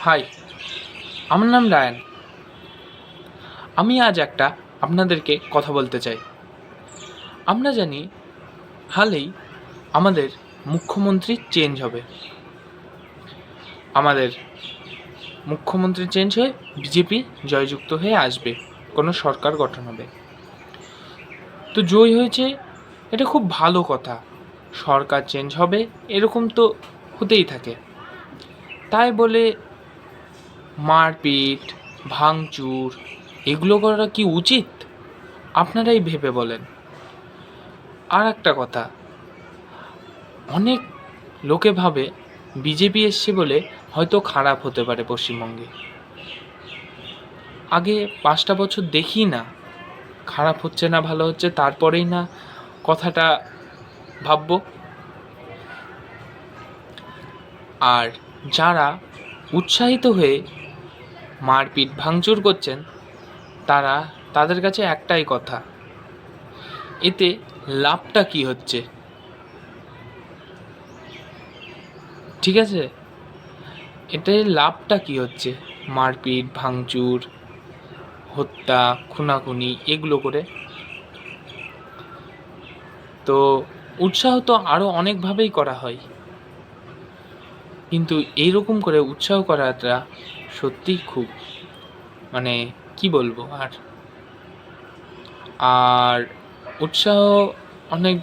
High, আমার নাম Ryan. আমি আজ আপনাদেরকে কথা বলতে চাই। আমরা জানি হালেই আমাদের মুখ্যমন্ত্রী চেঞ্জ হবে। আমাদের মুখ্যমন্ত্রী চেঞ্জ হয়ে বিজেপি জয়যুক্ত হয়ে আসবে, কোনো সরকার গঠন হবে। তো জয় হয়েছে, এটা খুব ভালো কথা। সরকার চেঞ্জ হবে, এরকম তো হতেই থাকে। তাই বলে মারপিট, ভাঙচুর এগুলো করা কি উচিত? আপনারাই ভেবে বলেন। আর একটা কথা, অনেক লোকে ভাবে বিজেপি এসছে বলে হয়তো খারাপ হতে পারে পশ্চিমবঙ্গে। আগে 5টা বছর দেখি না খারাপ হচ্ছে না ভালো হচ্ছে, তারপরেই না কথাটা ভাববো। আর যারা উৎসাহিত হয়ে মারপিট ভাঙচুর করছেন তাদের কাছে একটাই কথা, এতে লাভটা কি হচ্ছে? ঠিক আছে, এতে লাভটা কি হচ্ছে? মারপিট ভাঙচুর, হত্যা, খুনাখুনি এগুলো করে তো উৎসাহ তো আরও অনেকভাবেই করা হয়, কিন্তু এইরকম করে উৎসাহ করাটা সত্যিই খুব কি বলবো। আর উৎসাহ অনেক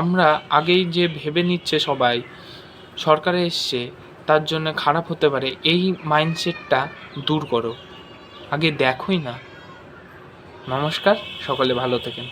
আমরা আগেই যে ভেবে নিচ্ছে সবাই সরকারে এসছে তার জন্য খারাপ হতে পারে, এই মাইন্ডসেটটা দূর করো। আগে দেখোই না। নমস্কার, সকলে ভালো থাকেন।